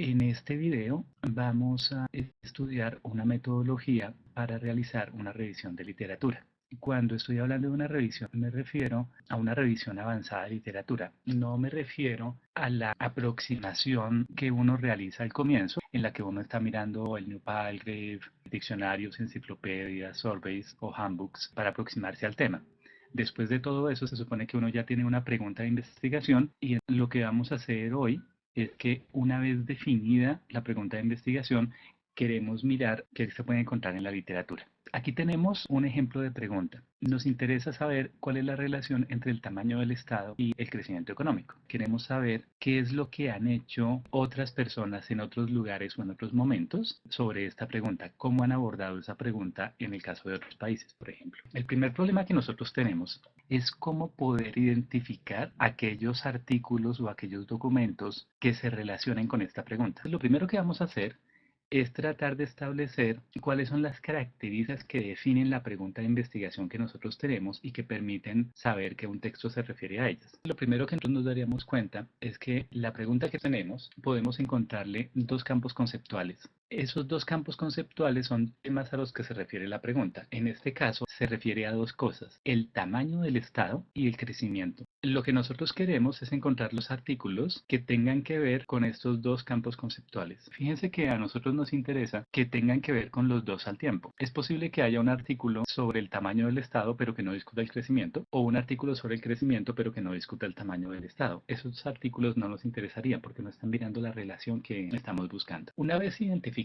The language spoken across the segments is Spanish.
En este video vamos a estudiar una metodología para realizar una revisión de literatura. Cuando estoy hablando de una revisión me refiero a una revisión avanzada de literatura. No me refiero a la aproximación que uno realiza al comienzo, en la que uno está mirando el New Palgrave, diccionarios, enciclopedias, surveys o handbooks para aproximarse al tema. Después de todo eso, se supone que uno ya tiene una pregunta de investigación y lo que vamos a hacer hoy es que una vez definida la pregunta de investigación, queremos mirar qué se puede encontrar en la literatura. Aquí tenemos un ejemplo de pregunta. Nos interesa saber cuál es la relación entre el tamaño del Estado y el crecimiento económico. Queremos saber qué es lo que han hecho otras personas en otros lugares o en otros momentos sobre esta pregunta, cómo han abordado esa pregunta en el caso de otros países, por ejemplo. El primer problema que nosotros tenemos es cómo poder identificar aquellos artículos o aquellos documentos que se relacionen con esta pregunta. Lo primero que vamos a hacer es tratar de establecer cuáles son las características que definen la pregunta de investigación que nosotros tenemos y que permiten saber que un texto se refiere a ellas. Lo primero que nosotros nos daríamos cuenta es que la pregunta que tenemos podemos encontrarle dos campos conceptuales. Esos dos campos conceptuales son temas a los que se refiere la pregunta. En este caso se refiere a dos cosas, el tamaño del Estado y el crecimiento. Lo que nosotros queremos es encontrar los artículos que tengan que ver con estos dos campos conceptuales. Fíjense que a nosotros nos interesa que tengan que ver con los dos al tiempo. Es posible que haya un artículo sobre el tamaño del Estado pero que no discuta el crecimiento, o un artículo sobre el crecimiento pero que no discuta el tamaño del Estado. Esos artículos no nos interesarían porque no están mirando la relación que estamos buscando. Una vez identificamos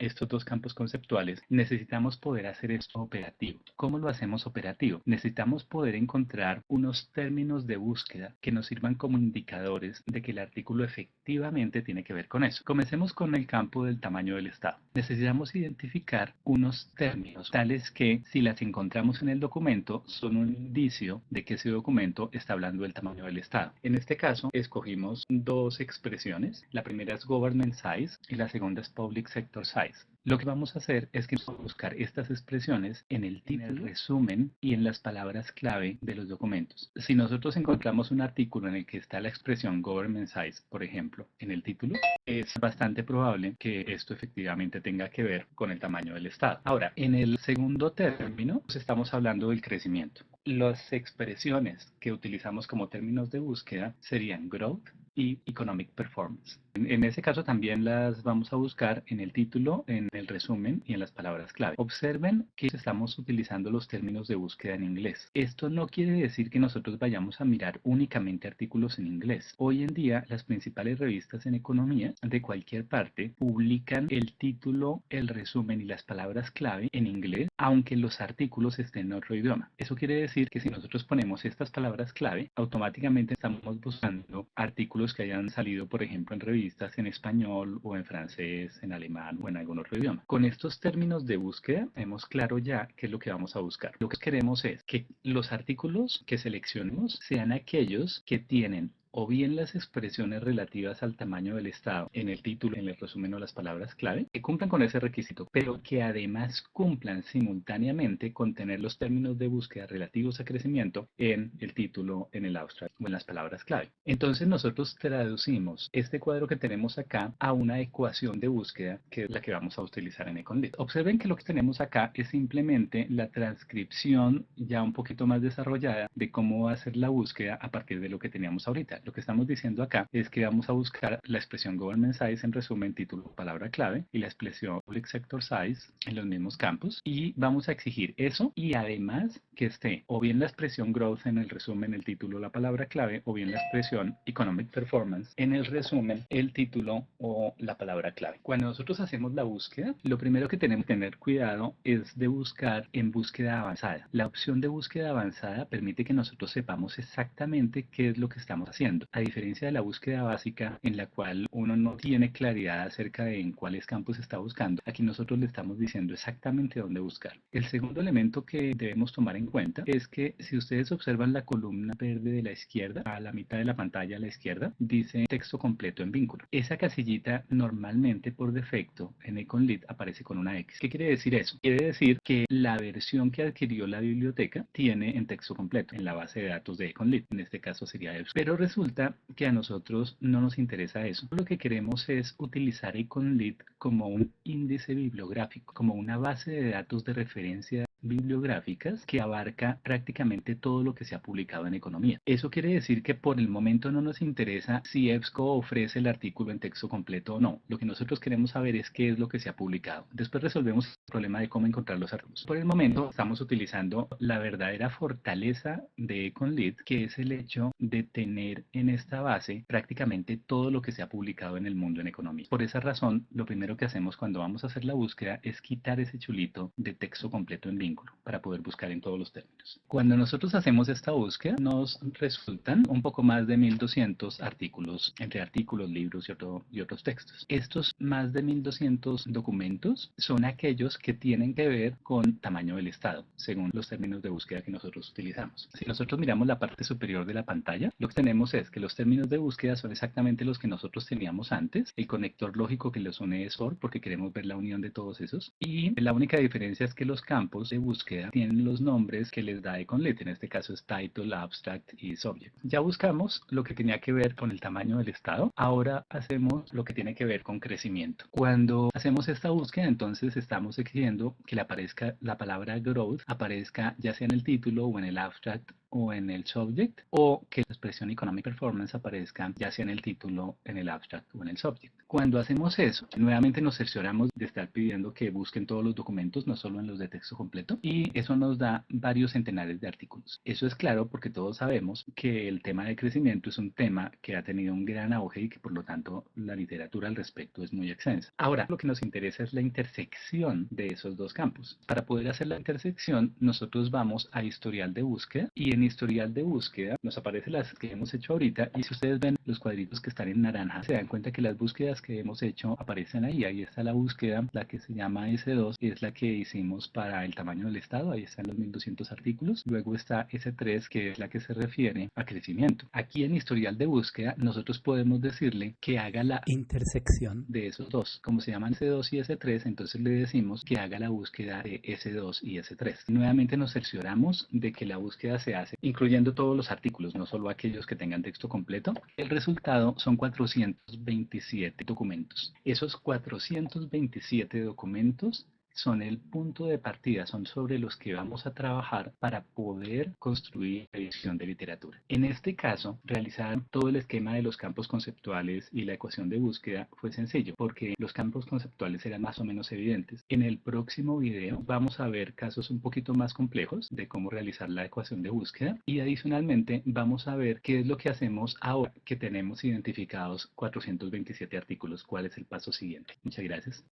estos dos campos conceptuales, necesitamos poder hacer esto operativo. ¿Cómo lo hacemos operativo? Necesitamos poder encontrar unos términos de búsqueda que nos sirvan como indicadores de que el artículo efectivamente tiene que ver con eso. Comencemos con el campo del tamaño del Estado. Necesitamos identificar unos términos tales que, si las encontramos en el documento, son un indicio de que ese documento está hablando del tamaño del Estado. En este caso, escogimos dos expresiones. La primera es government size y la segunda es public sector size. Lo que vamos a hacer es que vamos a buscar estas expresiones en el título, en el resumen y en las palabras clave de los documentos. Si nosotros encontramos un artículo en el que está la expresión government size, por ejemplo, en el título, es bastante probable que esto efectivamente tenga que ver con el tamaño del Estado. Ahora, en el segundo término, estamos hablando del crecimiento. Las expresiones que utilizamos como términos de búsqueda serían growth y economic performance. En ese caso también las vamos a buscar en el título, en el resumen y en las palabras clave. Observen que estamos utilizando los términos de búsqueda en inglés. Esto no quiere decir que nosotros vayamos a mirar únicamente artículos en inglés. Hoy en día las principales revistas en economía de cualquier parte publican el título, el resumen y las palabras clave en inglés, aunque los artículos estén en otro idioma. Eso quiere decir que si nosotros ponemos estas palabras clave, automáticamente estamos buscando artículos que hayan salido, por ejemplo, en revistas en español o en francés, en alemán o en algún otro idioma. Con estos términos de búsqueda tenemos claro ya qué es lo que vamos a buscar. Lo que queremos es que los artículos que seleccionemos sean aquellos que tienen o bien las expresiones relativas al tamaño del Estado en el título, en el resumen o las palabras clave, que cumplan con ese requisito, pero que además cumplan simultáneamente con tener los términos de búsqueda relativos a crecimiento en el título, en el abstract o en las palabras clave. Entonces nosotros traducimos este cuadro que tenemos acá a una ecuación de búsqueda que es la que vamos a utilizar en Econlit. Observen que lo que tenemos acá es simplemente la transcripción ya un poquito más desarrollada de cómo hacer la búsqueda a partir de lo que teníamos ahorita. Lo que estamos diciendo acá es que vamos a buscar la expresión government size en resumen, título, palabra clave y la expresión public sector size en los mismos campos y vamos a exigir eso y además que esté o bien la expresión growth en el resumen, el título, la palabra clave o bien la expresión economic performance en el resumen, el título o la palabra clave. Cuando nosotros hacemos la búsqueda, lo primero que tenemos que tener cuidado es de buscar en búsqueda avanzada. La opción de búsqueda avanzada permite que nosotros sepamos exactamente qué es lo que estamos haciendo. A diferencia de la búsqueda básica en la cual uno no tiene claridad acerca de en cuáles campos está buscando, aquí nosotros le estamos diciendo exactamente dónde buscar. El segundo elemento que debemos tomar en cuenta es que si ustedes observan la columna verde de la izquierda, a la mitad de la pantalla a la izquierda, dice texto completo en vínculo. Esa casillita normalmente por defecto en Econlit aparece con una X. ¿Qué quiere decir eso? Quiere decir que la versión que adquirió la biblioteca tiene en texto completo en la base de datos de Econlit. En este caso sería EBSCO. Pero resulta resulta que a nosotros no nos interesa eso. Lo que queremos es utilizar EconLead como un índice bibliográfico, como una base de datos de referencia bibliográficas que abarca prácticamente todo lo que se ha publicado en economía. Eso quiere decir que por el momento no nos interesa si EBSCO ofrece el artículo en texto completo o no. Lo que nosotros queremos saber es qué es lo que se ha publicado. Después resolvemos el problema de cómo encontrar los artículos. Por el momento estamos utilizando la verdadera fortaleza de EconLead, que es el hecho de tener en esta base prácticamente todo lo que se ha publicado en el mundo en economía. Por esa razón, lo primero que hacemos cuando vamos a hacer la búsqueda es quitar ese chulito de texto completo en vínculo para poder buscar en todos los términos. Cuando nosotros hacemos esta búsqueda, nos resultan un poco más de 1200 artículos, entre artículos, libros y otros textos. Estos más de 1200 documentos son aquellos que tienen que ver con tamaño del Estado, según los términos de búsqueda que nosotros utilizamos. Si nosotros miramos la parte superior de la pantalla, lo que tenemos es que los términos de búsqueda son exactamente los que nosotros teníamos antes. El conector lógico que los une es OR, porque queremos ver la unión de todos esos. Y la única diferencia es que los campos de búsqueda tienen los nombres que les da EconLead. En este caso es Title, Abstract y Subject. Ya buscamos lo que tenía que ver con el tamaño del Estado. Ahora hacemos lo que tiene que ver con crecimiento. Cuando hacemos esta búsqueda, entonces estamos exigiendo que le aparezca la palabra growth, aparezca ya sea en el título o en el abstract o en el subject, o que la expresión economic performance aparezca ya sea en el título, en el abstract o en el subject. Cuando hacemos eso, nuevamente nos cercioramos de estar pidiendo que busquen todos los documentos, no solo en los de texto completo, y eso nos da varios centenares de artículos. Eso es claro porque todos sabemos que el tema de crecimiento es un tema que ha tenido un gran auge y que por lo tanto la literatura al respecto es muy extensa. Ahora, lo que nos interesa es la intersección de esos dos campos. Para poder hacer la intersección, nosotros vamos a historial de búsqueda y en historial de búsqueda nos aparecen las que hemos hecho ahorita y si ustedes ven los cuadritos que están en naranja, se dan cuenta que las búsquedas que hemos hecho aparecen ahí. Ahí está la búsqueda, la que se llama S2, es la que hicimos para el tamaño del Estado, ahí están los 1200 artículos. Luego está S3, que es la que se refiere a crecimiento. Aquí en historial de búsqueda nosotros podemos decirle que haga la intersección de esos dos. Como se llaman S2 y S3, entonces le decimos que haga la búsqueda de S2 y S3. Nuevamente nos cercioramos de que la búsqueda se hace incluyendo todos los artículos, no solo aquellos que tengan texto completo. El resultado son 427 documentos. Esos 427 documentos son el punto de partida, son sobre los que vamos a trabajar para poder construir revisión de literatura. En este caso, realizar todo el esquema de los campos conceptuales y la ecuación de búsqueda fue sencillo, porque los campos conceptuales eran más o menos evidentes. En el próximo video vamos a ver casos un poquito más complejos de cómo realizar la ecuación de búsqueda y adicionalmente vamos a ver qué es lo que hacemos ahora que tenemos identificados 427 artículos, cuál es el paso siguiente. Muchas gracias.